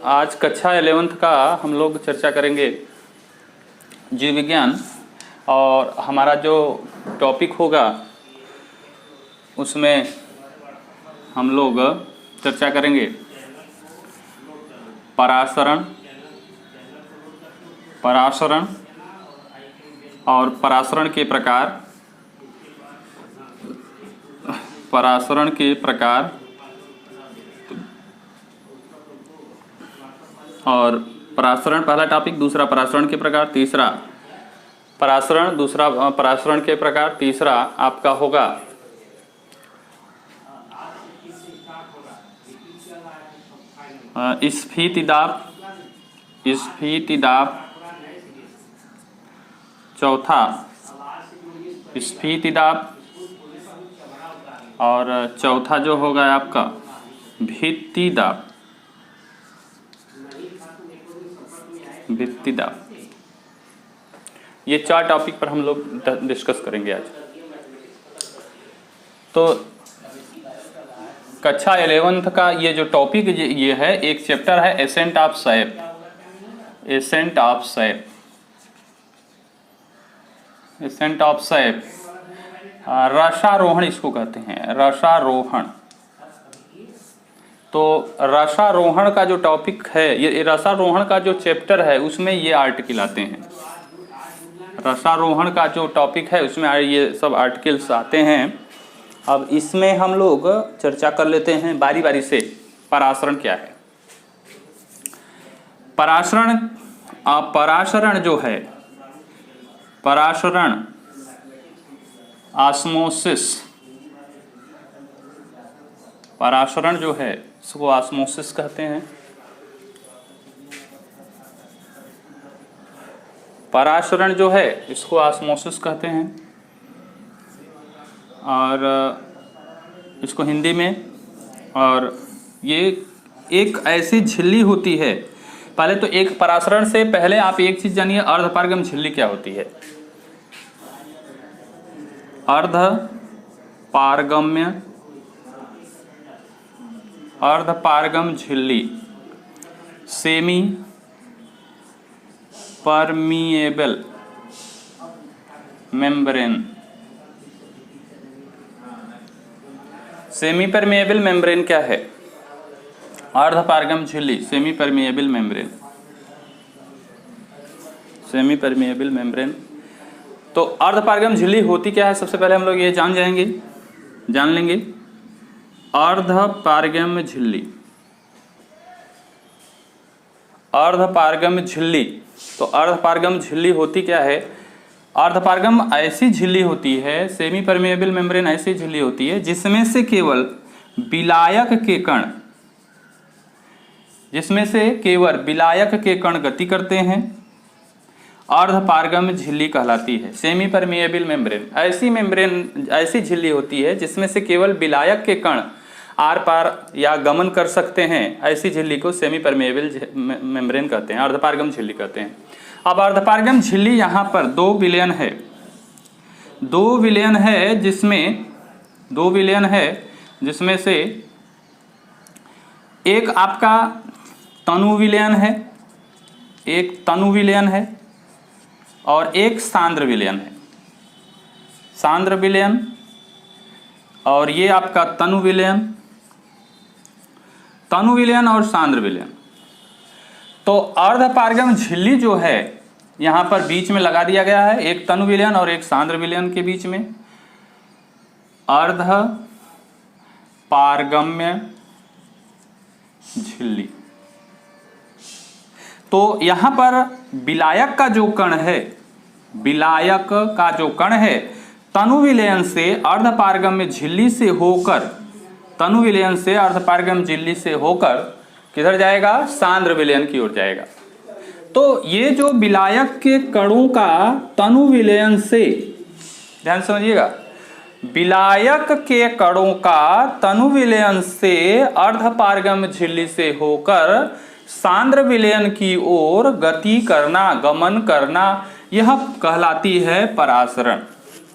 आज कक्षा 11th का हम लोग चर्चा करेंगे जीव विज्ञान। और हमारा जो टॉपिक होगा उसमें हम लोग चर्चा करेंगे परासरण और परासरण के प्रकार। और परासरण पहला टॉपिक, दूसरा परासरण के प्रकार, तीसरा परासरण, दूसरा परासरण के प्रकार, तीसरा आपका होगा स्फीतिदाब, चौथा स्फीतिदाब, और चौथा जो होगा आपका भित्तिदाब। ये 4 टॉपिक पर हम लोग डिस्कस करेंगे आज। तो कक्षा 11th का ये जो टॉपिक ये है, एक चैप्टर है एसेंट ऑफ सैप, रसारोहण इसको कहते हैं, रसारोहण। तो रसारोहण का जो टॉपिक है, ये रसारोहण का जो चैप्टर है उसमें ये आर्टिकल आते हैं। रसारोहण का जो टॉपिक है उसमें ये सब आर्टिकल्स आते हैं। अब इसमें हम लोग चर्चा कर लेते हैं बारी बारी से। परासरण क्या है? परासरण जो है, परासरण ऑस्मोसिस, परासरण जो है इसको ऑस्मोसिस कहते हैं। परासरण जो है इसको ऑस्मोसिस कहते हैं। और इसको हिंदी में, और ये एक ऐसी झिल्ली होती है। पहले तो एक परासरण से पहले आप एक चीज जानिए, अर्धपारगम झिल्ली क्या होती है। अर्धपारगम झिल्ली, semi permeable membrane. Semi permeable membrane क्या है? अर्धपारगम झिल्ली, सेमी परमिएबल मेम्ब्रेन। तो अर्धपारगम झिल्ली होती क्या है, सबसे पहले हम लोग ये जान लेंगे। अर्धपारगम झिल्ली, तो अर्धपारगम झिल्ली होती क्या है? अर्धपारगम ऐसी झिल्ली होती है, सेमी परमिएबल मेम्ब्रेन ऐसी झिल्ली होती है जिसमें से केवल विलायक के कण गति करते हैं। अर्धपारगम झिल्ली कहलाती है। सेमी परमिएबल मेम्ब्रेन ऐसी झिल्ली होती है जिसमें से केवल विलायक के कण आर पार या गमन कर सकते हैं। ऐसी झिल्ली को सेमी परमिएबल मेम्ब्रेन कहते हैं, अर्धपारगम झिल्ली कहते हैं। अब अर्धपारगम झिल्ली यहाँ पर 2 विलयन है, जिसमें से एक आपका तनु विलयन है, और एक सांद्र विलयन, और ये आपका तनु विलयन और सांद्र विलयन। तो अर्धपारगम झिल्ली जो है यहाँ पर बीच में लगा दिया गया है, एक तनु विलयन और एक सांद्र विलयन के बीच में। अर्धपारगम्य झिल्ली। तो यहाँ पर विलायक का जो कण है तनु विलयन से अर्धपारगम्य झिल्ली से होकर किधर जाएगा? सांद्र विलयन की ओर जाएगा। तो ये जो विलायक के कणों का तनु विलयन से, ध्यान समझिएगा, विलायक के कणों का तनु विलयन से अर्धपारगम झिल्ली से होकर सांद्र विलयन की ओर गमन करना, यह कहलाती है परासरण।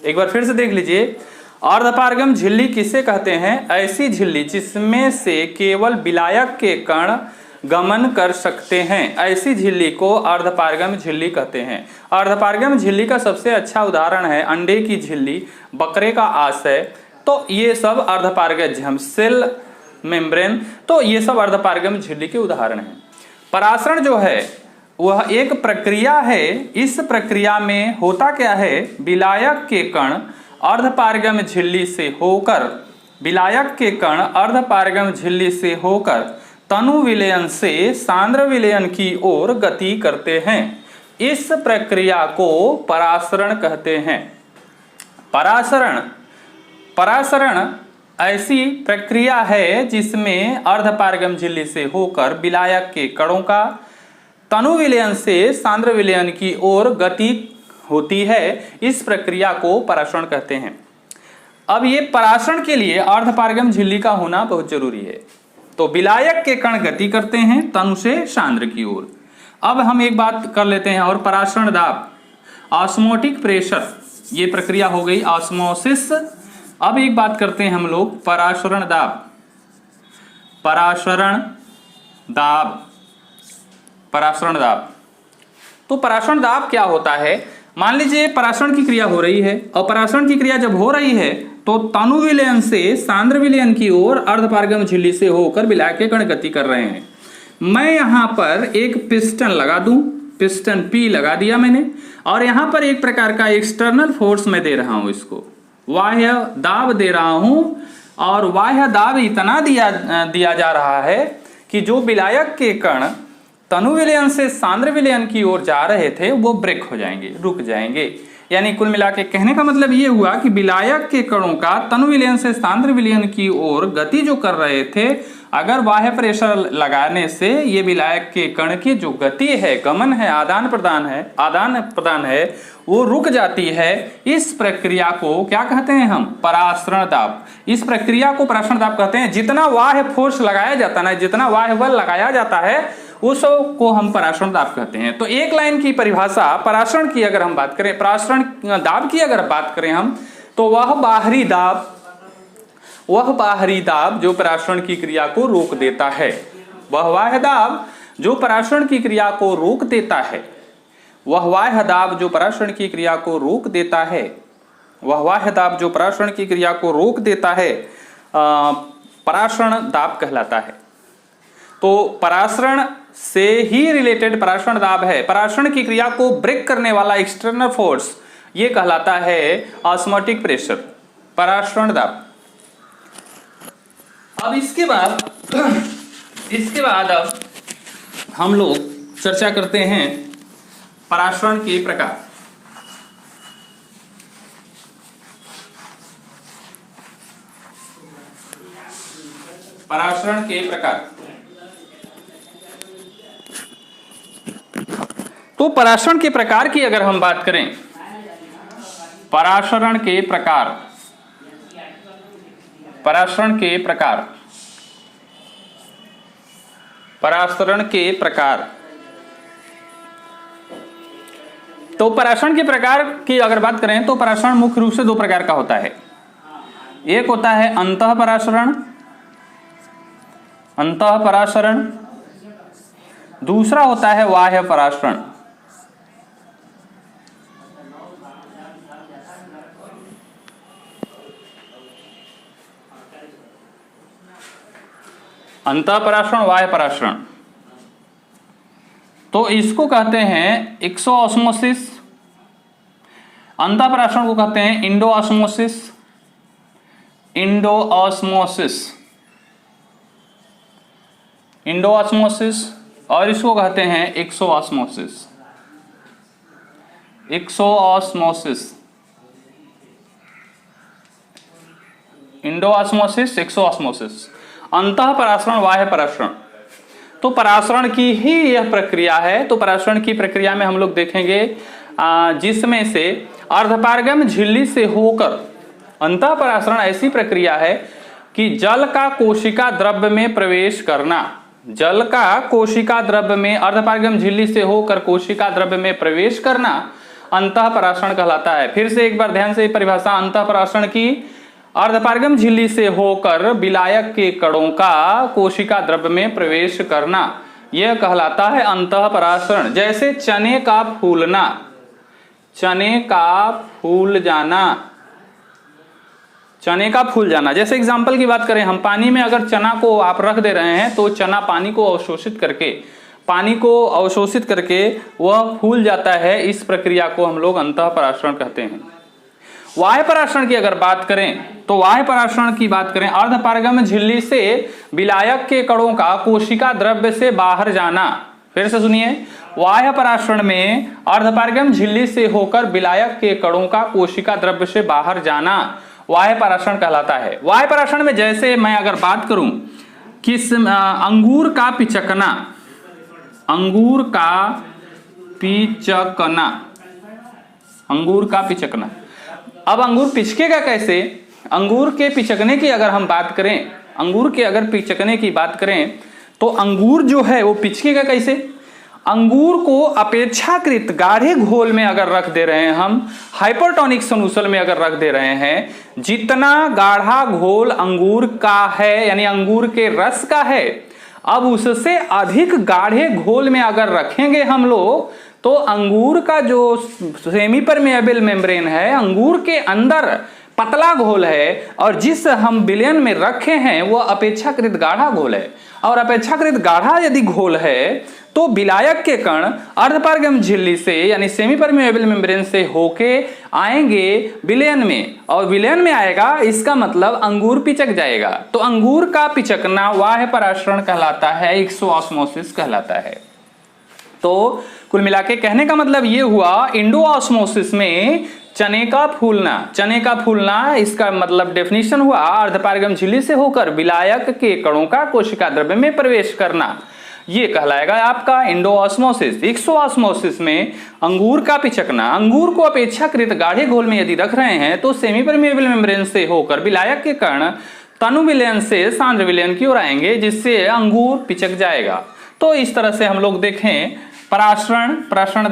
एक बार फिर से देख लीजिए, अर्धपारगम झिल्ली किसे कहते हैं? ऐसी झिल्ली जिसमें से केवल विलायक के कण गमन कर सकते हैं। ऐसी झिल्ली को अर्धपारगम झिल्ली कहते हैं। अर्धपारगम झिल्ली का सबसे अच्छा उदाहरण है अंडे की झिल्ली, बकरे का आशय, तो ये सब अर्धपारगम, सेल मेम्ब्रेन, तो ये सब अर्धपारगम झिल्ली के उदाहरण हैं। परासरण जो है वह एक प्रक्रिया है। इस प्रक्रिया में होता क्या है, विलायक के कण अर्धपारगम झिल्ली से होकर, विलायक के कण अर्धपारगम झिल्ली से होकर तनु विलयन से सांद्र विलयन की ओर गति करते हैं। इस प्रक्रिया को परासरण कहते हैं। परासरण ऐसी प्रक्रिया है जिसमें अर्धपारगम झिल्ली से होकर विलायक के कणों का तनु विलयन से सांद्र विलयन की ओर गति होती है। इस प्रक्रिया को परासरण कहते हैं। अब ये परासरण के लिए अर्धपारगम झिल्ली का होना बहुत जरूरी है। तो विलायक के कण गति करते हैं तनु से सांद्र की ओर। अब हम एक बात कर लेते हैं, और परासरण दाब, ऑस्मोटिक प्रेशर, ये प्रक्रिया हो गई ऑस्मोसिस। अब एक बात करते हैं हम लोग परासरण दाब। परासरण दाब, तो परासरण दाब क्या होता है? मान लीजिए परासरण की क्रिया हो रही है, और परासरण की क्रिया जब हो रही है तो तनु विलयन से सांद्र विलयन की ओर अर्धपारगम झिल्ली से होकर विलायक के कण गति कर रहे हैं। मैं यहां पर एक पिस्टन लगा दूं, पिस्टन P लगा दिया मैंने, और यहां पर एक प्रकार का एक्सटर्नल फोर्स मैं दे रहा हूं, इसको बाह्य दाब दे रहा हूं, और बाह्य दाब इतना दिया जा रहा है कि जो विलायक के कण तनु विलयन से सांद्र विलयन की ओर जा रहे थे वो ब्रेक हो जाएंगे, रुक जाएंगे। यानी कुल मिला के कहने का मतलब ये हुआ कि विलायक के कणों का तनु विलयन से सांद्र विलयन की ओर गति जो कर रहे थे, अगर बाह्य प्रेशर लगाने से ये विलायक के कण की जो गति है, गमन है, आदान प्रदान है, वो रुक जाती है। इस प्रक्रिया को क्या कहते हैं हम? परासरण दाब। इस प्रक्रिया को परासरण दाब कहते हैं। जितना बाह्य फोर्स लगाया जाता है, जितना बाह्य बल लगाया जाता है, उसको हम परासरण दाब कहते हैं। तो एक लाइन की परिभाषा परासरण की अगर हम बात करें, परासरण दाब की अगर बात करें हम, तो वह बाहरी दाब जो परासरण की क्रिया को रोक देता है। वह बाह्य दाब जो परासरण की क्रिया को रोक देता है, वह बाह्य दाब जो परासरण की क्रिया को रोक देता है, वह बाह्य दाब जो परासरण की क्रिया को रोक देता है, परासरण दाब कहलाता है। तो परासरण से ही रिलेटेड परासरण दाब है। परासरण की क्रिया को ब्रेक करने वाला एक्सटर्नल फोर्स ये कहलाता है ऑस्मोटिक प्रेशर, परासरण दाब। अब इसके बाद अब हम लोग चर्चा करते हैं परासरण के प्रकार। परासरण के प्रकार, तो परासरण के प्रकार की अगर हम बात करें, परासरण के प्रकार, परासरण के प्रकार, परासरण के प्रकार, तो परासरण के प्रकार की अगर बात करें तो परासरण मुख्य रूप से दो प्रकार का होता है। एक होता है अंतः परासरण, दूसरा होता है बाह्य परासरण। अंतः परासरण, बाह्य परासरण, तो इसको कहते हैं एक्सोऑस्मोसिस। अंतः परासरण को कहते हैं इंडोऑस्मोसिस, और इसको कहते हैं एक्सोऑस्मोसिस। इंडोऑस्मोसिस, एक्सोऑस्मोसिस। अंतः परासरण, बाह्य परासरण, तो परासरण की ही यह प्रक्रिया है। तो परासरण की प्रक्रिया में हम लोग देखेंगे जिसमें से अर्धपारगम झिल्ली से होकर, अंतः परासरण ऐसी प्रक्रिया है कि जल का कोशिका द्रव्य में प्रवेश करना, जल का कोशिका द्रव्य में अर्धपारगम झिल्ली से होकर कोशिका द्रव्य में प्रवेश करना अंतः परासरण कहलाता है। फिर से एक बार ध्यान से परिभाषा, अंतः परासरण की अर्धपारगम झिल्ली से होकर विलायक के कणों का कोशिका द्रव्य में प्रवेश करना यह कहलाता है अंतःपरासरण। जैसे चने का फूलना, चने का फूल जाना, चने का फूल जाना। जैसे एग्जाम्पल की बात करें, हम पानी में अगर चना को आप रख दे रहे हैं तो चना पानी को अवशोषित करके वह फूल जाता है। इस प्रक्रिया को हम लोग अंतःपरासरण कहते हैं। वाह्य परासरण की अगर बात करें तो वाह्य परासरण की बात करें, अर्धपारगम्य झिल्ली से विलायक के कणों का कोशिका द्रव्य से बाहर जाना। फिर से सुनिए, वाह्य परासरण में अर्धपारगम्य झिल्ली से होकर विलायक के कणों का कोशिका द्रव्य से बाहर जाना वाह्य परासरण कहलाता है। वाह्य परासरण में जैसे मैं अगर बात करूं किस अंगूर का पिचकना, अंगूर का पिचकना, अंगूर का पिचकना। अब अंगूर पिचकेगा कैसे? अंगूर के पिचकने की अगर हम बात करें, अंगूर के अगर पिचकने की बात करें तो अंगूर जो है वो पिचकेगा कैसे? अंगूर को अपेक्षाकृत गाढ़े घोल में अगर रख दे रहे हैं हम, हाइपरटोनिक सॉल्यूशन में अगर रख दे रहे हैं, जितना गाढ़ा घोल अंगूर का है यानी अंगूर के रस का है, अब उससे अधिक गाढ़े घोल में अगर रखेंगे हम लोग तो अंगूर का जो सेमी परमेएबल मेम्ब्रेन है, अंगूर के अंदर पतला घोल है और जिस हम विलयन में रखे हैं वो अपेक्षाकृत गाढ़ा घोल है। और अपेक्षाकृत गाढ़ा यदि घोल है तो विलायक के कण अर्धपारगम्य झिल्ली से यानी सेमी परमेएबल मेम्ब्रेन से होके आएंगे विलयन में, और विलयन में आएगा इसका मतलब अंगूर पिचक जाएगा। तो अंगूर का पिचकना वाह्य परासरण कहलाता है, एक्सोऑस्मोसिस कहलाता है। तो कुल मिला के कहने का मतलब ये हुआ, इंडोऑस्मोसिस में चने का फूलना इसका मतलब डेफिनेशन हुआ अर्धपारगम्य झिल्ली से होकर विलायक के कणों का कोशिका द्रव्य में प्रवेश करना, ये कहलाएगा आपका इंडोऑस्मोसिस। एक्सोऑस्मोसिस में अंगूर का पिचकना, अंगूर को अपेक्षाकृत गाढ़े घोल में यदि रख रहे हैं तो सेमी परमेएबल मेम्ब्रेन से होकर विलायक के कण तनु विलयन से सांद्र विलयन की ओर आएंगे जिससे अंगूर पिचक जाएगा। तो इस तरह से हम लोग देखें परासरण, परासरण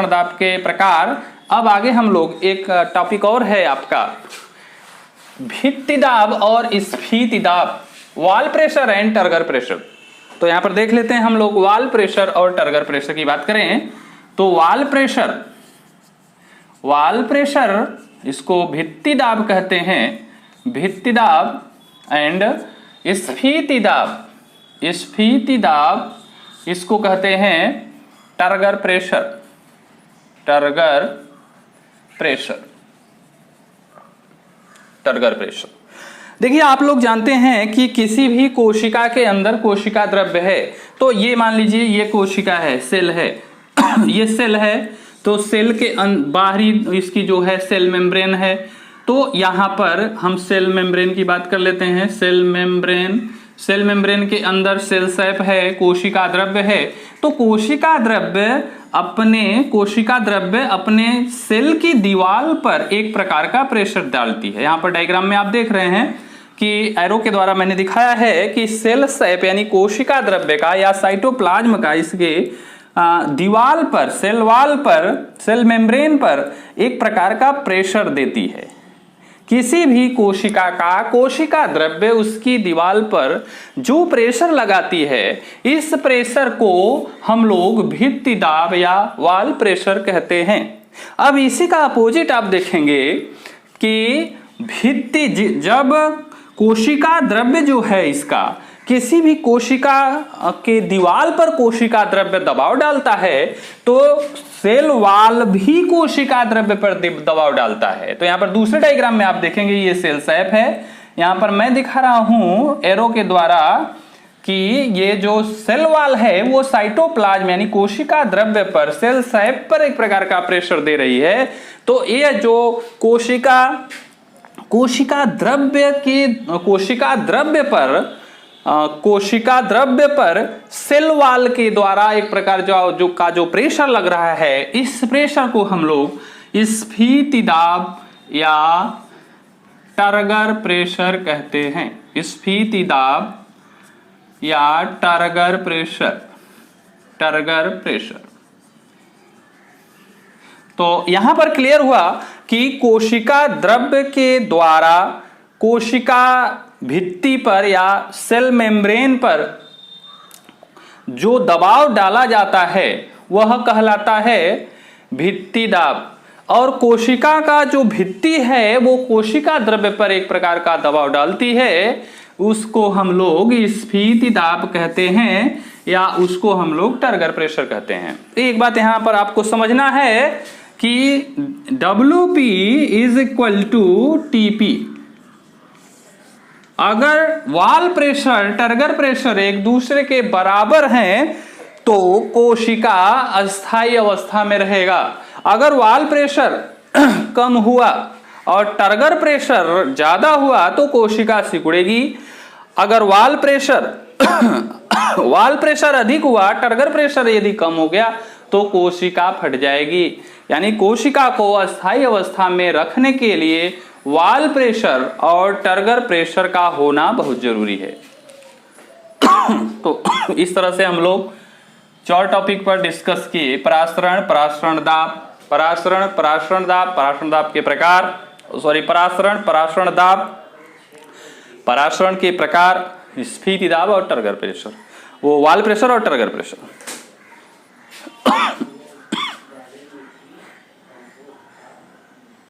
दाब के प्रकार। अब आगे हम लोग एक टॉपिक और है आपका भित्ति दाब और स्फीति दाब, wall pressure and turgor pressure. तो यहां पर देख लेते हैं हम लोग वॉल प्रेशर और टर्गर प्रेशर की बात करें तो वॉल प्रेशर इसको भित्ति दाब कहते हैं, भित्ति दाब एंड स्फीति दाब इसको कहते हैं टर्गर प्रेशर। देखिए आप लोग जानते हैं कि किसी भी कोशिका के अंदर कोशिका द्रव्य है, तो ये मान लीजिए ये कोशिका है, सेल है ये सेल है, तो सेल के बाहरी इसकी जो है सेल मेम्ब्रेन है। तो यहाँ पर हम सेल मेम्ब्रेन की बात कर लेते हैं। सेल मेम्ब्रेन के अंदर सेल सैप है, कोशिका द्रव्य है। तो कोशिका द्रव्य अपने सेल की दीवार पर एक प्रकार का प्रेशर डालती है। यहाँ पर डायग्राम में आप देख रहे हैं कि एरो के द्वारा मैंने दिखाया है कि सेल सैप यानी कोशिका द्रव्य का या साइटोप्लाज्म का इसके दीवार पर, सेल वॉल पर, सेल मेम्ब्रेन पर एक प्रकार का प्रेशर देती है। किसी भी कोशिका का कोशिका द्रव्य उसकी दीवार पर जो प्रेशर लगाती है, इस प्रेशर को हम लोग भित्ति दाब या वॉल प्रेशर कहते हैं। अब इसी का अपोजिट आप देखेंगे कि जब कोशिका द्रव्य जो है इसका किसी भी कोशिका के दीवार पर कोशिका द्रव्य दबाव डालता है तो सेल वॉल भी कोशिका द्रव्य पर दबाव डालता है। तो यहाँ पर दूसरे डायग्राम में आप देखेंगे ये सेल सैप है, यहाँ पर मैं दिखा रहा हूं एरो के द्वारा कि ये जो सेल वॉल है वो साइटोप्लाज्म यानी कोशिका द्रव्य पर, सेल सैप पर एक प्रकार का प्रेशर दे रही है। तो ये जो कोशिका द्रव्य पर सेल वॉल के द्वारा एक प्रकार जो प्रेशर लग रहा है, इस प्रेशर को हम लोग स्फीति दाब या टर्गर प्रेशर कहते हैं। स्फीति दाब या टर्गर प्रेशर। तो यहां पर क्लियर हुआ कि कोशिका द्रव्य के द्वारा कोशिका भित्ति पर या सेल मेम्ब्रेन पर जो दबाव डाला जाता है वह कहलाता है भित्ति दाब। और कोशिका का जो भित्ति है वो कोशिका द्रव्य पर एक प्रकार का दबाव डालती है, उसको हम लोग स्फीति दाब कहते हैं या उसको हम लोग टर्गर प्रेशर कहते हैं। एक बात यहां पर आपको समझना है कि WP is equal to TP। अगर वाल प्रेशर टर्गर प्रेशर एक दूसरे के बराबर हैं तो कोशिका अस्थायी अवस्था में रहेगा। अगर वाल प्रेशर कम हुआ और टर्गर प्रेशर ज्यादा हुआ तो कोशिका सिकुड़ेगी। अगर वाल प्रेशर अधिक हुआ, टर्गर प्रेशर यदि कम हो गया तो कोशिका फट जाएगी। यानी कोशिका को अस्थायी अवस्था में रखने के लिए वाल प्रेशर और टर्गर प्रेशर का होना बहुत जरूरी है। तो इस तरह से हम लोग 4 टॉपिक पर डिस्कस किए। परासरण, परासरण दाब, परासरण दाब के प्रकार, परासरण के प्रकार, स्फीति दाब और टर्गर प्रेशर, वो वाल प्रेशर और टर्गर प्रेशर।